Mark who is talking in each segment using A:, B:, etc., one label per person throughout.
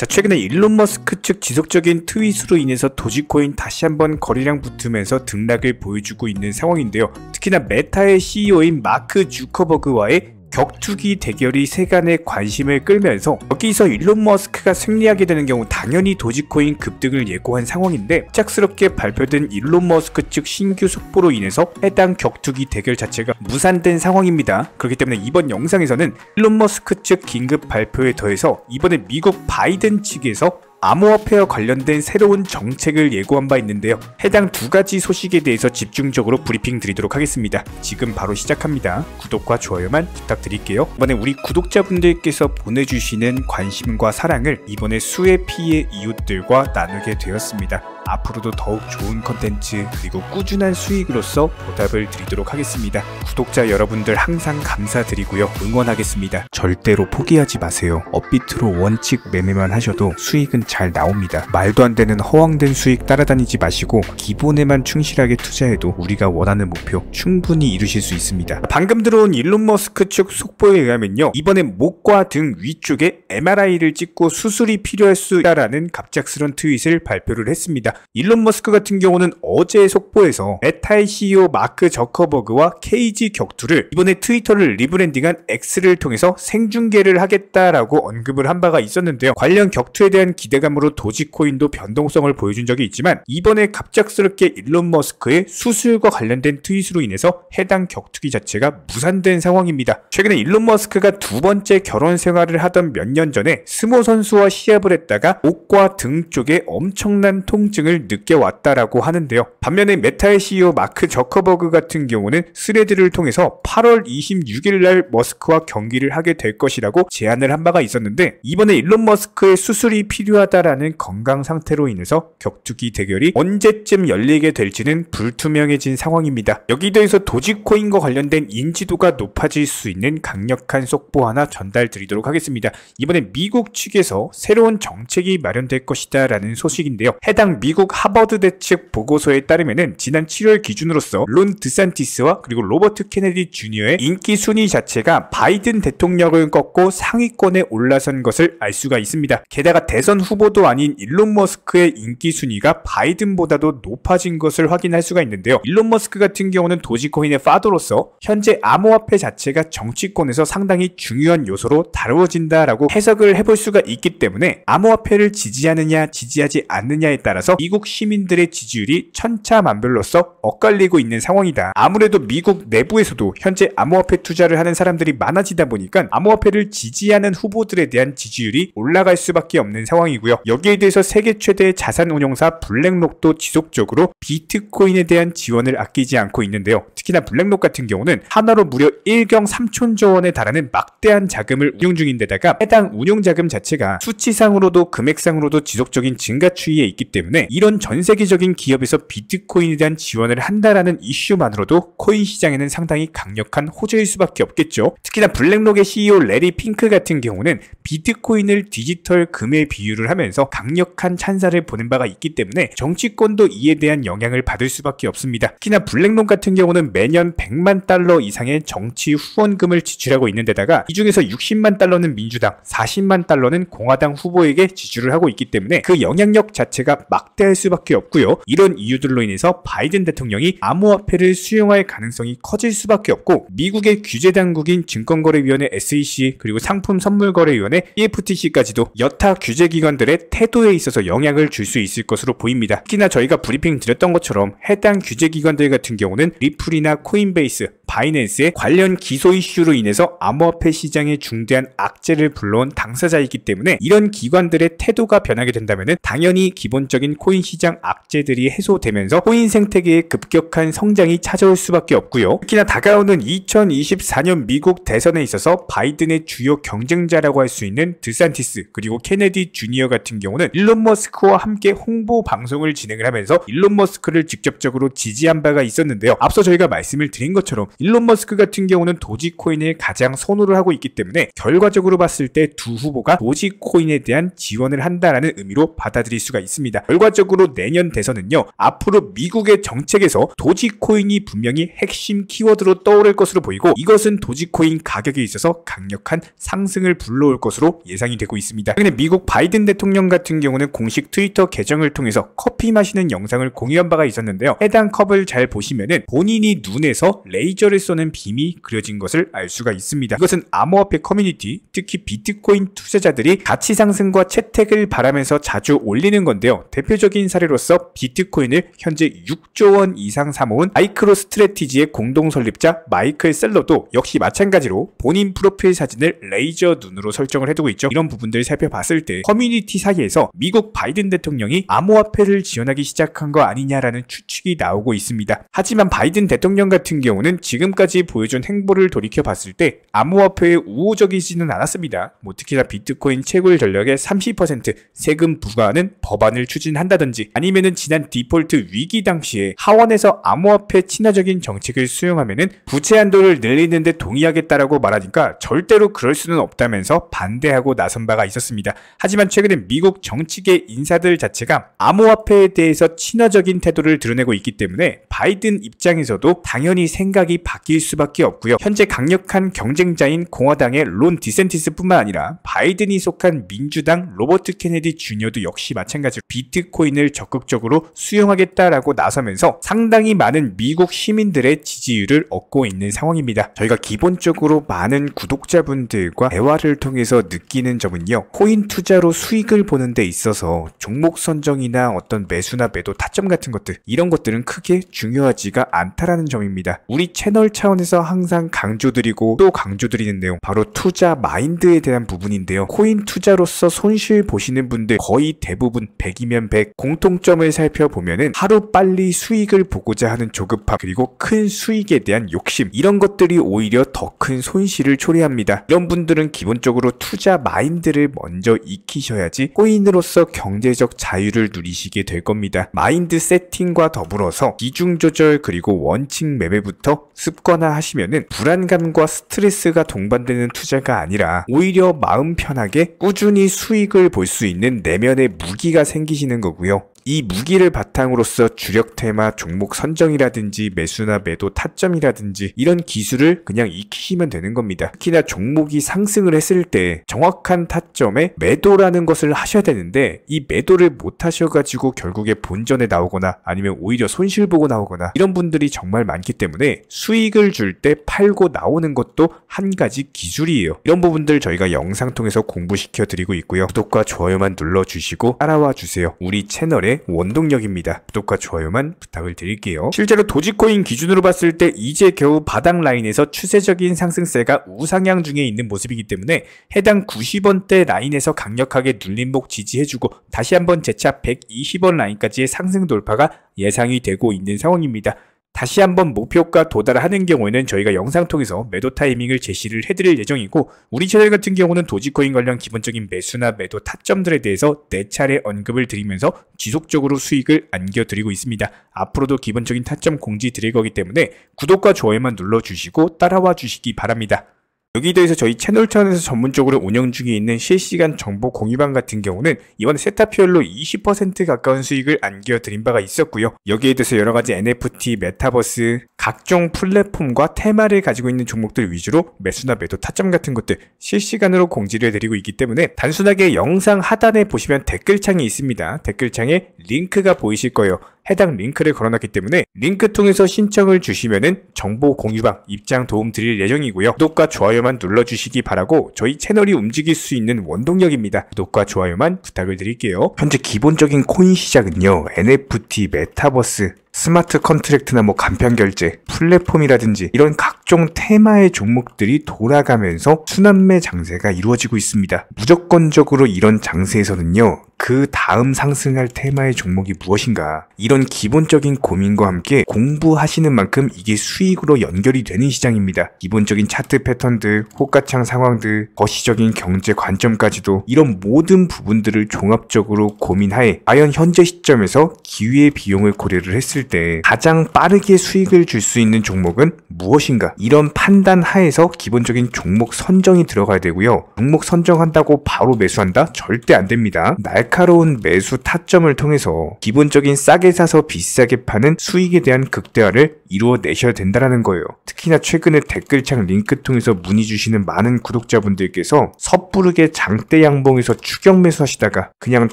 A: 자, 최근에 일론 머스크 측 지속적인 트윗으로 인해서 도지코인 다시 한번 거래량 붙으면서 등락을 보여주고 있는 상황인데요. 특히나 메타의 CEO인 마크 주커버그와의 격투기 대결이 세간의 관심을 끌면서 여기서 일론 머스크가 승리하게 되는 경우 당연히 도지코인 급등을 예고한 상황인데, 갑작스럽게 발표된 일론 머스크 측 신규 속보로 인해서 해당 격투기 대결 자체가 무산된 상황입니다. 그렇기 때문에 이번 영상에서는 일론 머스크 측 긴급 발표에 더해서 이번에 미국 바이든 측에서 암호화폐와 관련된 새로운 정책을 예고한 바 있는데요. 해당 두 가지 소식에 대해서 집중적으로 브리핑 드리도록 하겠습니다. 지금 바로 시작합니다. 구독과 좋아요만 부탁드릴게요. 이번에 우리 구독자분들께서 보내주시는 관심과 사랑을 이번에 수의 피해 이웃들과 나누게 되었습니다. 앞으로도 더욱 좋은 컨텐츠 그리고 꾸준한 수익으로서 보답을 드리도록 하겠습니다. 구독자 여러분들 항상 감사드리고요. 응원하겠습니다. 절대로 포기하지 마세요. 업비트로 원칙 매매만 하셔도 수익은 잘 나옵니다. 말도 안 되는 허황된 수익 따라다니지 마시고 기본에만 충실하게 투자해도 우리가 원하는 목표 충분히 이루실 수 있습니다. 방금 들어온 일론 머스크 측 속보에 의하면요, 이번에 목과 등 위쪽에 MRI를 찍고 수술이 필요할 수 있다라는 갑작스런 트윗을 발표를 했습니다. 일론 머스크 같은 경우는 어제 속보에서 메타의 CEO 마크 저커버그와 KG 격투를 이번에 트위터를 리브랜딩한 X를 통해서 생중계를 하겠다라고 언급을 한 바가 있었는데요. 관련 격투에 대한 기대감으로 도지코인도 변동성을 보여준 적이 있지만, 이번에 갑작스럽게 일론 머스크의 수술과 관련된 트윗으로 인해서 해당 격투기 자체가 무산된 상황입니다. 최근에 일론 머스크가 두 번째 결혼 생활을 하던 몇 년 전에 스모 선수와 시합을 했다가 목과 등 쪽에 엄청난 통증을 느껴왔다라고 하는데요. 반면에 메타의 CEO 마크 저커버그 같은 경우는 스레드를 통해서 8월 26일 날 머스크와 경기를 하게 될 것이라고 제안을 한 바가 있었는데, 이번에 일론 머스크의 수술이 필요하다라는 건강 상태로 인해서 격투기 대결이 언제쯤 열리게 될지는 불투명해진 상황입니다. 여기에 대해서 도지코인과 관련된 인지도가 높아질 수 있는 강력한 속보 하나 전달드리도록 하겠습니다. 이번에 미국 측에서 새로운 정책이 마련될 것이다 라는 소식인데요. 해당 미국 하버드대 측 보고서에 따르면은 지난 7월 기준으로서 론 드산티스와 그리고 로버트 케네디 주니어의 인기 순위 자체가 바이든 대통령을 꺾고 상위권에 올라선 것을 알 수가 있습니다. 게다가 대선 후보도 아닌 일론 머스크의 인기 순위가 바이든보다도 높아진 것을 확인할 수가 있는데요. 일론 머스크 같은 경우는 도지코인의 파더로서 현재 암호화폐 자체가 정치권에서 상당히 중요한 요소로 다루어진다라고 해석을 해볼 수가 있기 때문에 암호화폐를 지지하느냐 지지하지 않느냐에 따라서 미국 시민들의 지지율이 천차만별로서 엇갈리고 있는 상황이다. 아무래도 미국 내부에서도 현재 암호화폐 투자를 하는 사람들이 많아지다 보니까 암호화폐를 지지하는 후보들에 대한 지지율이 올라갈 수밖에 없는 상황이고요. 여기에 대해서 세계 최대의 자산운용사 블랙록도 지속적으로 비트코인에 대한 지원을 아끼지 않고 있는데요. 특히나 블랙록 같은 경우는 하나로 무려 1경 3촌조 원에 달하는 막대한 자금을 운용 중인데다가 해당 운용자금 자체가 수치상으로도 금액상으로도 지속적인 증가 추이에 있기 때문에 이런 전 세계적인 기업에서 비트코인에 대한 지원을 한다라는 이슈만으로도 코인 시장에는 상당히 강력한 호재일 수밖에 없겠죠. 특히나 블랙록의 CEO 레리 핑크 같은 경우는 비트코인을 디지털 금에 비유를 하면서 강력한 찬사를 보낸 바가 있기 때문에 정치권도 이에 대한 영향을 받을 수밖에 없습니다. 특히나 블랙록 같은 경우는 매년 100만 달러 이상의 정치 후원금을 지출하고 있는데다가 이 중에서 60만 달러는 민주당, 40만 달러는 공화당 후보에게 지출을 하고 있기 때문에 그 영향력 자체가 막대할 수밖에 없고요. 이런 이유들로 인해서 바이든 대통령이 암호화폐를 수용할 가능성이 커질 수밖에 없고, 미국의 규제 당국인 증권거래위원회 SEC 그리고 상품선물거래위원회 CFTC까지도 여타 규제기관들의 태도에 있어서 영향을 줄 수 있을 것으로 보입니다. 특히나 저희가 브리핑 드렸던 것처럼 해당 규제기관들 같은 경우는 리플이나 코인베이스, 바이낸스의 관련 기소 이슈로 인해서 암호화폐 시장에 중대한 악재를 불러온 당사자이기 때문에 이런 기관들의 태도가 변하게 된다면 당연히 기본적인 코인 시장 악재들이 해소되면서 코인 생태계의 급격한 성장이 찾아올 수밖에 없고요. 특히나 다가오는 2024년 미국 대선에 있어서 바이든의 주요 경쟁자라고 할 수 있는 드산티스 그리고 케네디 주니어 같은 경우는 일론 머스크와 함께 홍보 방송을 진행을 하면서 일론 머스크를 직접적으로 지지한 바가 있었는데요. 앞서 저희가 말씀을 드린 것처럼 일론 머스크 같은 경우는 도지코인을 가장 선호를 하고 있기 때문에 결과적으로 봤을 때 두 후보가 도지코인에 대한 지원을 한다라는 의미로 받아들일 수가 있습니다. 결과적으로 본격적으로 내년 대선은요, 앞으로 미국의 정책에서 도지코인이 분명히 핵심 키워드로 떠오를 것으로 보이고, 이것은 도지코인 가격에 있어서 강력한 상승을 불러올 것으로 예상이 되고 있습니다. 최근에 미국 바이든 대통령 같은 경우는 공식 트위터 계정을 통해서 커피 마시는 영상을 공유한 바가 있었는데요. 해당 컵을 잘 보시면은 본인이 눈에서 레이저를 쏘는 빔이 그려진 것을 알 수가 있습니다. 이것은 암호화폐 커뮤니티, 특히 비트코인 투자자들이 가치 상승과 채택을 바라면서 자주 올리는 건데요. 대표적인 사례로서 비트코인을 현재 6조 원 이상 사모은 마이크로 스트래티지의 공동 설립자 마이클 셀러도 역시 마찬가지로 본인 프로필 사진을 레이저 눈으로 설정을 해두고 있죠. 이런 부분들을 살펴봤을 때 커뮤니티 사이에서 미국 바이든 대통령이 암호화폐를 지원하기 시작한 거 아니냐라는 추측이 나오고 있습니다. 하지만 바이든 대통령 같은 경우는 지금까지 보여준 행보를 돌이켜봤을 때 암호화폐에 우호적이지는 않았습니다. 특히나 비트코인 채굴 전력의 30% 세금 부과하는 법안을 추진한다든지, 아니면은 지난 디폴트 위기 당시에 하원에서 암호화폐 친화적인 정책을 수용하면은 부채 한도를 늘리는데 동의하겠다라고 말하니까 절대로 그럴 수는 없다면서 반대하고 나선 바가 있었습니다. 하지만 최근에 미국 정치계 인사들 자체가 암호화폐에 대해서 친화적인 태도를 드러내고 있기 때문에 바이든 입장에서도 당연히 생각이 바뀔 수밖에 없고요. 현재 강력한 경쟁자인 공화당의 론 디센티스뿐만 아니라 바이든이 속한 민주당 로버트 케네디 주니어도 역시 마찬가지로 비트코인을 적극적으로 수용하겠다라고 나서면서 상당히 많은 미국 시민들의 지지율을 얻고 있는 상황입니다. 저희가 기본적으로 많은 구독자분들과 대화를 통해서 느끼는 점은요, 코인 투자로 수익을 보는 데 있어서 종목 선정이나 어떤 매수나 매도 타점 같은 것들, 이런 것들은 크게 중요하지가 않다라는 점입니다. 우리 채널 차원에서 항상 강조드리고 또 강조드리는 내용, 바로 투자 마인드에 대한 부분인데요. 코인 투자로서 손실 보시는 분들 거의 대부분 100이면 100, 공통점을 살펴보면은 하루 빨리 수익을 보고자 하는 조급함, 그리고 큰 수익에 대한 욕심, 이런 것들이 오히려 더 큰 손실을 초래합니다. 이런 분들은 기본적으로 투자 마인드를 먼저 익히셔야지 코인으로서 경제적 자유를 누리시게 될 겁니다. 마인드 세팅과 더불어서 비중 조절 그리고 원칙 매매부터 습관화 하시면은 불안감과 스트레스가 동반되는 투자가 아니라 오히려 마음 편하게 꾸준히 수익을 볼 수 있는 내면의 무기가 생기시는 거고요. 이 무기를 바탕으로서 주력 테마 종목 선정이라든지 매수나 매도 타점이라든지 이런 기술을 그냥 익히시면 되는 겁니다. 특히나 종목이 상승을 했을 때 정확한 타점에 매도라는 것을 하셔야 되는데, 이 매도를 못 하셔가지고 결국에 본전에 나오거나 아니면 오히려 손실 보고 나오거나 이런 분들이 정말 많기 때문에 수익을 줄 때 팔고 나오는 것도 한 가지 기술이에요. 이런 부분들 저희가 영상 통해서 공부시켜 드리고 있고요. 구독과 좋아요만 눌러주시고 따라와 주세요. 우리 채널의 원동력입니다. 구독과 좋아요만 부탁을 드릴게요. 실제로 도지코인 기준으로 봤을 때 이제 겨우 바닥 라인에서 추세적인 상승세가 우상향 중에 있는 모습이기 때문에 해당 90원대 라인에서 강력하게 눌림목 지지해주고 다시 한번 재차 120원 라인까지의 상승 돌파가 예상이 되고 있는 상황입니다. 다시 한번 목표가 도달하는 경우에는 저희가 영상 통해서 매도 타이밍을 제시를 해드릴 예정이고, 우리 채널 같은 경우는 도지코인 관련 기본적인 매수나 매도 타점들에 대해서 4차례 언급을 드리면서 지속적으로 수익을 안겨드리고 있습니다. 앞으로도 기본적인 타점 공지 드릴 거기 때문에 구독과 좋아요만 눌러주시고 따라와 주시기 바랍니다. 여기에 대해서 저희 채널 차원에서 전문적으로 운영 중에 있는 실시간 정보 공유방 같은 경우는 이번 세타피얼로 20% 가까운 수익을 안겨드린 바가 있었고요. 여기에 대해서 여러가지 NFT, 메타버스, 각종 플랫폼과 테마를 가지고 있는 종목들 위주로 매수나 매도 타점 같은 것들 실시간으로 공지를 해드리고 있기 때문에 단순하게 영상 하단에 보시면 댓글창이 있습니다. 댓글창에 링크가 보이실 거예요. 해당 링크를 걸어놨기 때문에 링크 통해서 신청을 주시면은 정보 공유방 입장 도움 드릴 예정이고요. 구독과 좋아요만 눌러주시기 바라고 저희 채널이 움직일 수 있는 원동력입니다. 구독과 좋아요만 부탁을 드릴게요. 현재 기본적인 코인 시장은요, NFT, 메타버스, 스마트 컨트랙트나 간편 결제, 플랫폼이라든지 이런 각종 테마의 종목들이 돌아가면서 순환매 장세가 이루어지고 있습니다. 무조건적으로 이런 장세에서는요, 그 다음 상승할 테마의 종목이 무엇인가, 이런 기본적인 고민과 함께 공부하시는 만큼 이게 수익으로 연결이 되는 시장입니다. 기본적인 차트 패턴들, 호가창 상황들, 거시적인 경제 관점까지도 이런 모든 부분들을 종합적으로 고민하에 과연 현재 시점에서 기회의 비용을 고려를 했을 봤을 때 가장 빠르게 수익을 줄 수 있는 종목은 무엇인가? 이런 판단 하에서 기본적인 종목 선정이 들어가야 되고요. 종목 선정한다고 바로 매수한다? 절대 안 됩니다. 날카로운 매수 타점을 통해서 기본적인 싸게 사서 비싸게 파는 수익에 대한 극대화를 이루어내셔야 된다는 거예요. 특히나 최근에 댓글창 링크 통해서 문의 주시는 많은 구독자분들께서 섣부르게 장대 양봉에서 추격 매수하시다가 그냥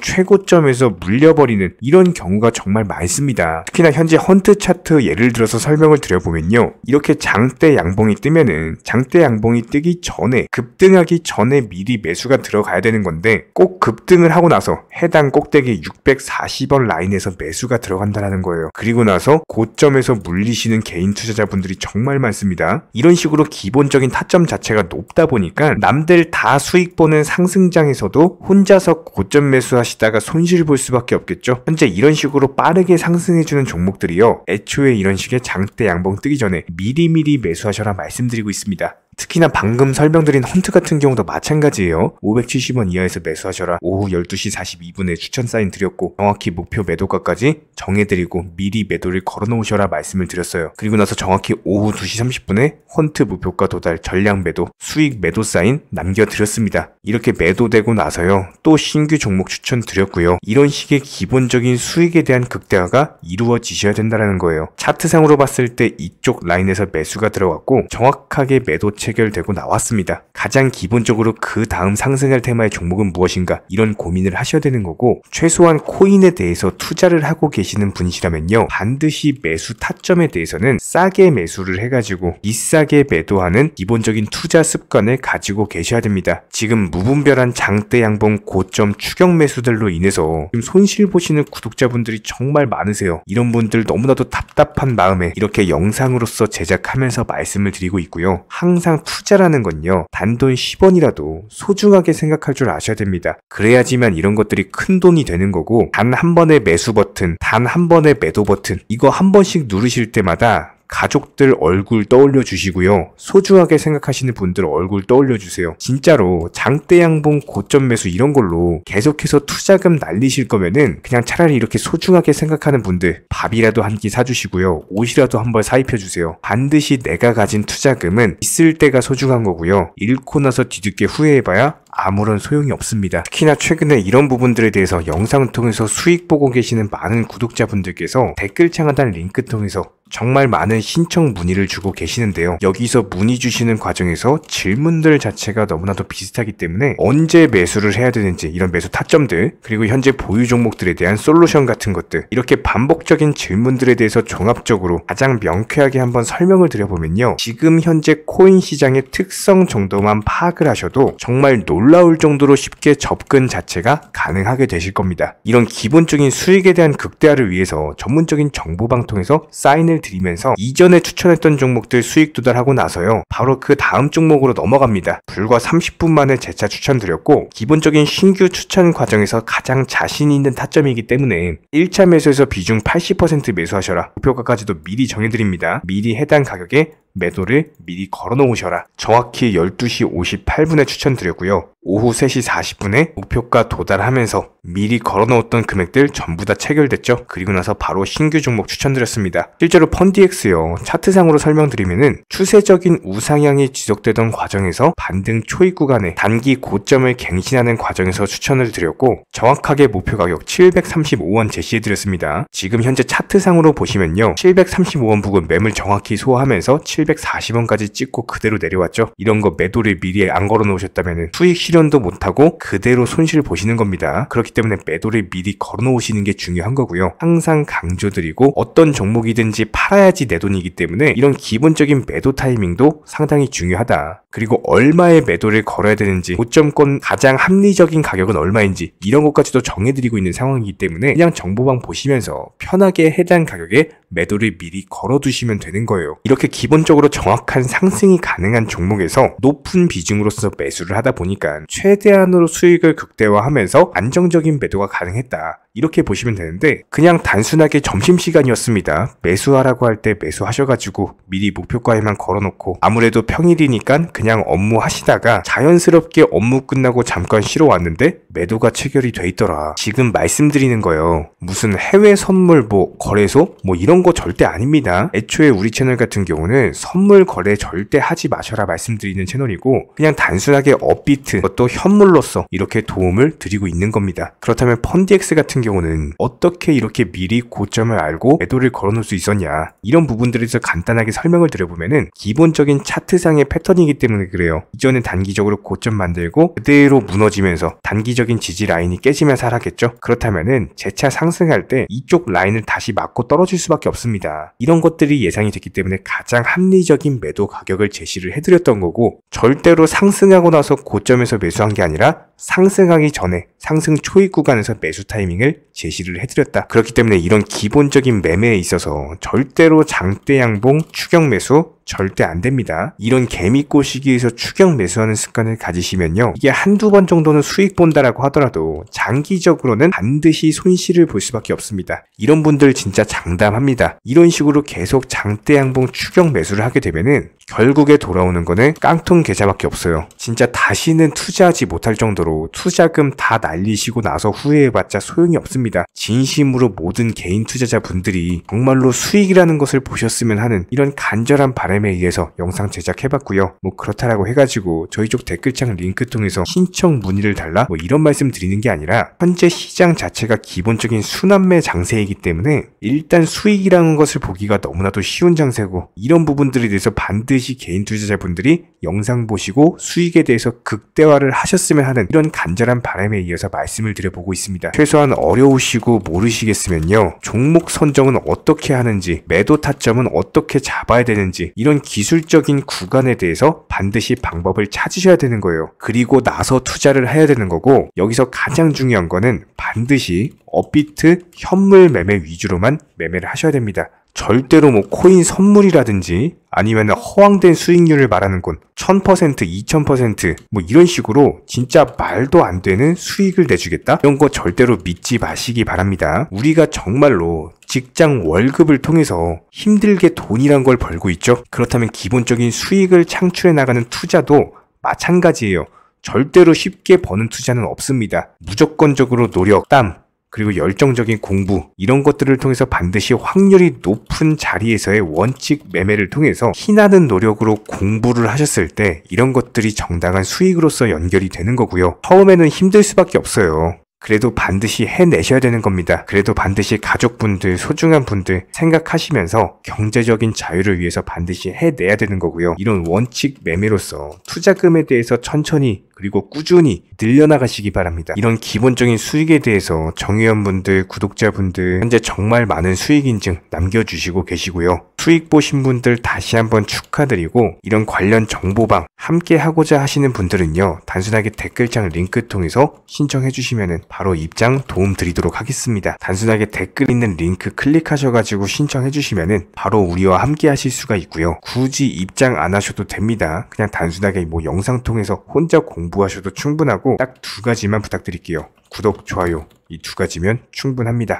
A: 최고점에서 물려버리는 이런 경우가 정말 많습니다. 특히나 현재 헌트 차트 예를 들어서 설명을 드려보면요. 이렇게 장대 양봉이 뜨면은 장대 양봉이 뜨기 전에 급등하기 전에 미리 매수가 들어가야 되는 건데 꼭 급등을 하고 나서 해당 꼭대기 640원 라인에서 매수가 들어간다는 거예요. 그리고 나서 고점에서 물리시는 개인 투자자분들이 정말 많습니다. 이런 식으로 기본적인 타점 자체가 높다 보니까 남들 다 수익 보는 상승장에서도 혼자서 고점 매수하시다가 손실 볼 수밖에 없겠죠. 현재 이런 식으로 빠르게 상승해주는 종목들이요. 애초에 이런 식의 장대 양봉 뜨기 전에 미리미리 매수하셔라 말씀드리고 있습니다. 특히나 방금 설명드린 헌트 같은 경우도 마찬가지예요. 570원 이하에서 매수하셔라. 오후 12시 42분에 추천 사인 드렸고 정확히 목표 매도가까지 정해드리고 미리 매도를 걸어놓으셔라 말씀을 드렸어요. 그리고 나서 정확히 오후 2시 30분에 헌트 목표가 도달 전량 매도 수익 매도 사인 남겨드렸습니다. 이렇게 매도되고 나서요. 또 신규 종목 추천 드렸고요. 이런 식의 기본적인 수익에 대한 극대화가 이루어지셔야 된다는 거예요. 차트상으로 봤을 때 이쪽 라인에서 매수가 들어갔고 정확하게 매도 체결되고 나왔습니다. 가장 기본적으로 그 다음 상승할 테마의 종목은 무엇인가 이런 고민을 하셔야 되는 거고 최소한 코인에 대해서 투자를 하고 계시는 분이시라면요. 반드시 매수 타점에 대해서는 싸게 매수를 해가지고 비싸게 매도하는 기본적인 투자 습관을 가지고 계셔야 됩니다. 지금 무분별한 장대 양봉 고점 추격 매수들로 인해서 지금 손실 보시는 구독자분들이 정말 많으세요. 이런 분들 너무나도 답답한 마음에 이렇게 영상으로서 제작하면서 말씀을 드리고 있고요. 항상 투자라는 건요. 단돈 10원이라도 소중하게 생각할 줄 아셔야 됩니다. 그래야지만 이런 것들이 큰 돈이 되는 거고 단 한 번의 매수 버튼, 단 한 번의 매도 버튼 이거 한 번씩 누르실 때마다 가족들 얼굴 떠올려 주시고요. 소중하게 생각하시는 분들 얼굴 떠올려 주세요. 진짜로 장대 양봉 고점 매수 이런 걸로 계속해서 투자금 날리실 거면은 그냥 차라리 이렇게 소중하게 생각하는 분들 밥이라도 한 끼 사주시고요. 옷이라도 한 벌 사입혀 주세요. 반드시 내가 가진 투자금은 있을 때가 소중한 거고요. 잃고 나서 뒤늦게 후회해봐야 아무런 소용이 없습니다. 특히나 최근에 이런 부분들에 대해서 영상을 통해서 수익 보고 계시는 많은 구독자분들께서 댓글창 하단 링크 통해서 정말 많은 신청 문의를 주고 계시는데요. 여기서 문의 주시는 과정에서 질문들 자체가 너무나도 비슷하기 때문에 언제 매수를 해야 되는지 이런 매수 타점들 그리고 현재 보유 종목들에 대한 솔루션 같은 것들 이렇게 반복적인 질문들에 대해서 종합적으로 가장 명쾌하게 한번 설명을 드려보면요. 지금 현재 코인 시장의 특성 정도만 파악을 하셔도 정말 놀라울 정도로 쉽게 접근 자체가 가능하게 되실 겁니다. 이런 기본적인 수익에 대한 극대화를 위해서 전문적인 정보방통에서 사인을 드리면서 이전에 추천했던 종목들 수익 도달하고 나서요. 바로 그 다음 종목으로 넘어갑니다. 불과 30분 만에 재차 추천드렸고 기본적인 신규 추천 과정에서 가장 자신 있는 타점이기 때문에 1차 매수에서 비중 80% 매수하셔라. 목표가까지도 미리 정해드립니다. 미리 해당 가격에 매도를 미리 걸어놓으셔라. 정확히 12시 58분에 추천드렸고요. 오후 3시 40분에 목표가 도달하면서 미리 걸어놓았던 금액들 전부 다 체결됐죠. 그리고 나서 바로 신규 종목 추천드렸습니다. 실제로 펀디엑스요. 차트상으로 설명드리면은 추세적인 우상향이 지속되던 과정에서 반등 초입 구간에 단기 고점을 갱신하는 과정에서 추천을 드렸고 정확하게 목표 가격 735원 제시해드렸습니다. 지금 현재 차트상으로 보시면요. 735원 부근 매물 정확히 소화하면서 740원까지 찍고 그대로 내려왔죠. 이런 거 매도를 미리 안 걸어 놓으셨다면 수익 실현도 못하고 그대로 손실을 보시는 겁니다. 그렇기 때문에 매도를 미리 걸어 놓으시는 게 중요한 거고요. 항상 강조드리고 어떤 종목이든지 팔아야지 내 돈이기 때문에 이런 기본적인 매도 타이밍도 상당히 중요하다. 그리고 얼마의 매도를 걸어야 되는지 고점권 가장 합리적인 가격은 얼마인지 이런 것까지도 정해드리고 있는 상황이기 때문에 그냥 정보방 보시면서 편하게 해당 가격에 매도를 미리 걸어두시면 되는 거예요. 이렇게 기본적으로 정확한 상승이 가능한 종목에서 높은 비중으로서 매수를 하다 보니까 최대한으로 수익을 극대화하면서 안정적인 매도가 가능했다. 이렇게 보시면 되는데 그냥 단순하게 점심시간이었습니다. 매수하라고 할 때 매수하셔가지고 미리 목표가에만 걸어놓고 아무래도 평일이니까 그냥 업무 하시다가 자연스럽게 업무 끝나고 잠깐 쉬러 왔는데 매도가 체결이 돼 있더라. 지금 말씀드리는 거예요. 무슨 해외 선물 거래소 이런 거 절대 아닙니다. 애초에 우리 채널 같은 경우는 선물 거래 절대 하지 마셔라 말씀드리는 채널이고 그냥 단순하게 업비트 또 현물로서 이렇게 도움을 드리고 있는 겁니다. 그렇다면 펀디엑스 같은 경우는 어떻게 이렇게 미리 고점을 알고 매도를 걸어놓을 수 있었냐, 이런 부분들에 대해서 간단하게 설명을 드려보면은 기본적인 차트상의 패턴이기 때문에 그래요. 이전에 단기적으로 고점 만들고 그대로 무너지면서 단기적인 지지 라인이 깨지면서 하락했죠. 그렇다면은 재차 상승할 때 이쪽 라인을 다시 맞고 떨어질 수밖에 없습니다. 이런 것들이 예상이 됐기 때문에 가장 합리적인 매도 가격을 제시를 해드렸던 거고, 절대로 상승하고 나서 고점에서 매수한 게 아니라 상승하기 전에 상승 초입 구간에서 매수 타이밍을 제시를 해드렸다. 그렇기 때문에 이런 기본적인 매매에 있어서 절대로 장대 양봉 추격 매수 절대 안 됩니다. 이런 개미꼬 시기에서 추격 매수하는 습관을 가지시면요, 이게 한두 번 정도는 수익 본다라고 하더라도 장기적으로는 반드시 손실을 볼 수밖에 없습니다. 이런 분들 진짜 장담합니다. 이런 식으로 계속 장대 양봉 추격 매수를 하게 되면은 결국에 돌아오는 거는 깡통 계좌밖에 없어요. 진짜 다시는 투자하지 못할 정도로 투자금 다 날리시고 나서 후회해봤자 소용이 없습니다. 진심으로 모든 개인 투자자분들이 정말로 수익이라는 것을 보셨으면 하는 이런 간절한 바람에 의해서 영상 제작해봤고요. 그렇다라고 해가지고 저희 쪽 댓글창 링크 통해서 신청 문의를 달라 이런 말씀 드리는 게 아니라 현재 시장 자체가 기본적인 순환매 장세이기 때문에 일단 수익이라는 것을 보기가 너무나도 쉬운 장세고, 이런 부분들에 대해서 반드시 개인 투자자분들이 영상 보시고 수익에 대해서 극대화를 하셨으면 하는 이런 간절한 바람에 의해서 말씀을 드려보고 있습니다. 최소한 어려우시고 모르시겠으면요, 종목 선정은 어떻게 하는지, 매도 타점은 어떻게 잡아야 되는지, 이런 기술적인 구간에 대해서 반드시 방법을 찾으셔야 되는 거예요. 그리고 나서 투자를 해야 되는 거고, 여기서 가장 중요한 거는 반드시 업비트 현물 매매 위주로만 매매를 하셔야 됩니다. 절대로 코인 선물이라든지 아니면 허황된 수익률을 말하는 건 1000%, 2000% 이런 식으로 진짜 말도 안 되는 수익을 내주겠다? 이런 거 절대로 믿지 마시기 바랍니다. 우리가 정말로 직장 월급을 통해서 힘들게 돈이란 걸 벌고 있죠. 그렇다면 기본적인 수익을 창출해 나가는 투자도 마찬가지예요. 절대로 쉽게 버는 투자는 없습니다. 무조건적으로 노력, 땀, 그리고 열정적인 공부, 이런 것들을 통해서 반드시 확률이 높은 자리에서의 원칙 매매를 통해서 희나는 노력으로 공부를 하셨을 때 이런 것들이 정당한 수익으로서 연결이 되는 거고요. 처음에는 힘들 수밖에 없어요. 그래도 반드시 해내셔야 되는 겁니다. 그래도 반드시 가족분들, 소중한 분들 생각하시면서 경제적인 자유를 위해서 반드시 해내야 되는 거고요. 이런 원칙 매매로서 투자금에 대해서 천천히 그리고 꾸준히 늘려나가시기 바랍니다. 이런 기본적인 수익에 대해서 정회원분들, 구독자분들 현재 정말 많은 수익 인증 남겨주시고 계시고요. 수익 보신 분들 다시 한번 축하드리고, 이런 관련 정보방 함께 하고자 하시는 분들은요, 단순하게 댓글창 링크 통해서 신청해 주시면 바로 입장 도움 드리도록 하겠습니다. 단순하게 댓글 있는 링크 클릭하셔가지고 신청해 주시면 바로 우리와 함께 하실 수가 있고요. 굳이 입장 안 하셔도 됩니다. 그냥 단순하게 영상 통해서 혼자 공부하셔도 충분하고 딱 두 가지만 부탁드릴게요. 구독, 좋아요, 이 두 가지면 충분합니다.